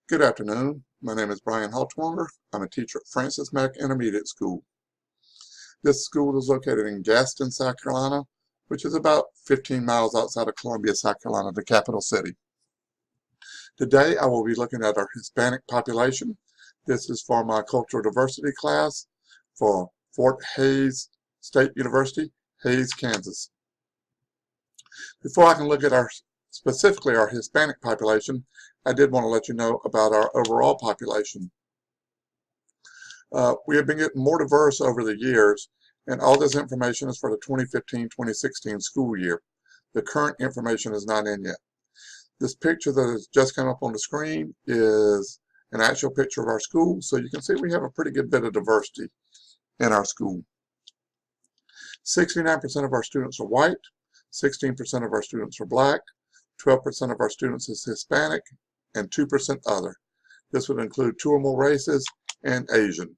Good afternoon. My name is Brian Haltwanger. I'm a teacher at Francis Mack Intermediate School. This school is located in Gaston, South Carolina, which is about 15 miles outside of Columbia, South Carolina, the capital city. Today I will be looking at our Hispanic population. This is for my cultural diversity class for Fort Hays State University, Hays, Kansas. Before I can look at specifically our Hispanic population, I did want to let you know about our overall population. We have been getting more diverse over the years, and all this information is for the 2015-2016 school year. The current information is not in yet. This picture that has just come up on the screen is an actual picture of our school, so you can see we have a pretty good bit of diversity in our school. 69% of our students are white, 16% of our students are black, 12% of our students is Hispanic, and 2% other. This would include 2 or more races and Asian.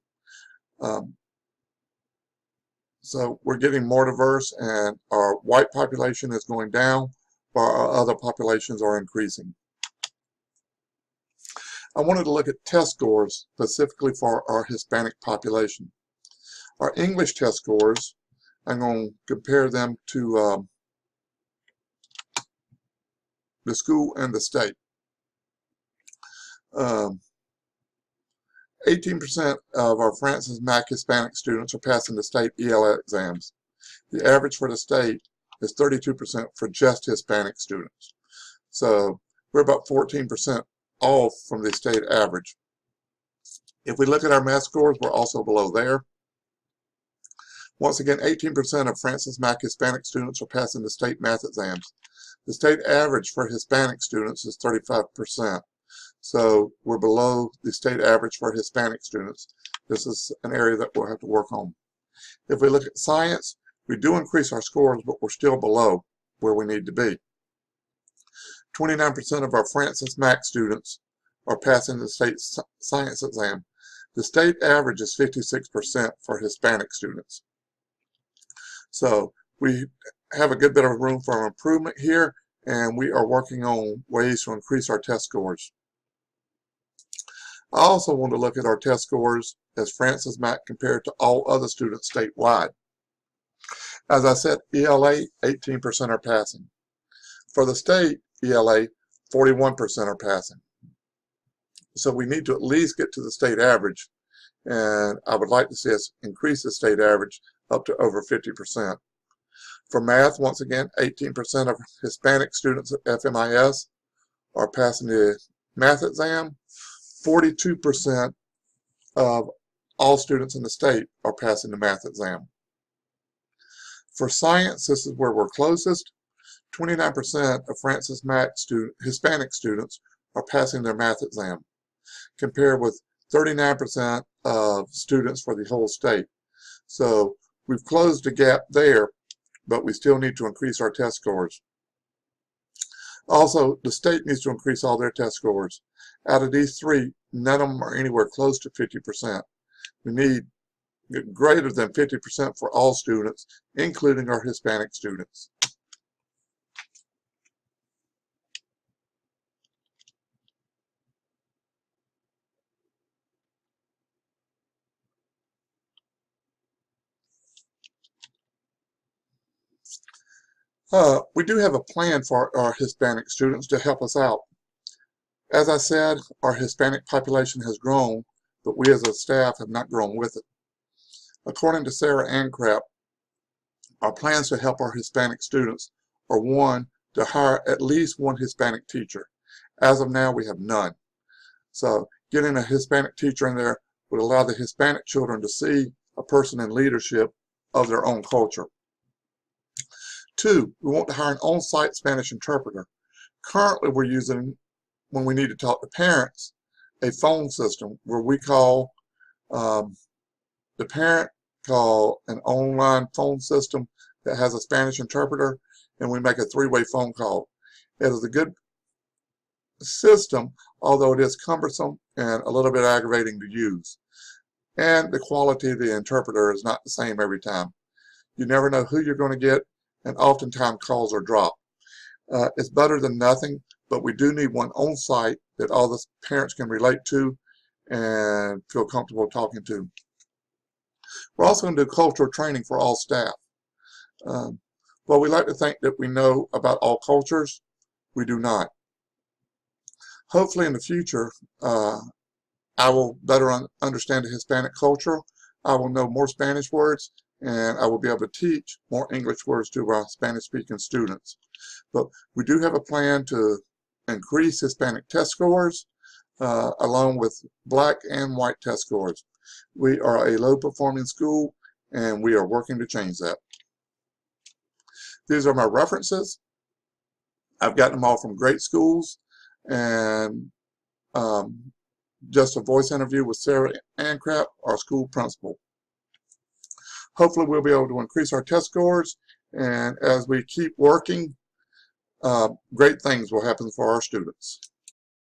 So we're getting more diverse, and our white population is going down while our other populations are increasing. I wanted to look at test scores specifically for our Hispanic population. Our English test scores, I'm going to compare them to the school and the state. 18% of our Francis Mack Hispanic students are passing the state ELA exams. The average for the state is 32% for just Hispanic students. So we're about 14% off from the state average. If we look at our math scores, we're also below there. Once again, 18% of Francis Mack Hispanic students are passing the state math exams. The state average for Hispanic students is 35%. So we're below the state average for Hispanic students. This is an area that we'll have to work on. If we look at science, we do increase our scores, but we're still below where we need to be. 29% of our Francis Mack students are passing the state science exam. The state average is 56% for Hispanic students. So we have a good bit of room for improvement here, and we are working on ways to increase our test scores. I also want to look at our test scores as Francis Mack compared to all other students statewide. As I said, ELA, 18% are passing. For the state ELA, 41% are passing. So we need to at least get to the state average, and I would like to see us increase the state average up to over 50%. For math, once again, 18% of Hispanic students at FMIS are passing the math exam. 42% of all students in the state are passing the math exam. For science, this is where we're closest. 29% of Francis Mack Hispanic students are passing their math exam, compared with 39% of students for the whole state. So we've closed the gap there, but we still need to increase our test scores. Also, the state needs to increase all their test scores. Out of these 3, none of them are anywhere close to 50%. We need greater than 50% for all students, including our Hispanic students. We do have a plan for our Hispanic students to help us out. As I said, our Hispanic population has grown, but we as a staff have not grown with it. According to Sarah Ancrap, our plans to help our Hispanic students are 1, to hire at least 1 Hispanic teacher. As of now, we have none. So getting a Hispanic teacher in there would allow the Hispanic children to see a person in leadership of their own culture. 2, we want to hire an on-site Spanish interpreter. Currently, we're using, when we need to talk to parents, a phone system where we call the parent, call an online phone system that has a Spanish interpreter, and we make a 3-way phone call. It is a good system, although it is cumbersome and a little bit aggravating to use. And the quality of the interpreter is not the same every time. You never know who you're going to get, and oftentimes calls are dropped. It's better than nothing, but we do need one on site that all the parents can relate to and feel comfortable talking to. We're also going to do cultural training for all staff. Well, we like to think that we know about all cultures. We do not. Hopefully in the future, I will better understand the Hispanic culture. I will know more Spanish words, and I will be able to teach more English words to our Spanish-speaking students. But we do have a plan to increase Hispanic test scores, along with Black and white test scores. We are a low-performing school, and we are working to change that. These are my references. I've gotten them all from great schools, and just a voice interview with Sarah Ancrap, our school principal. Hopefully we'll be able to increase our test scores, and as we keep working, great things will happen for our students.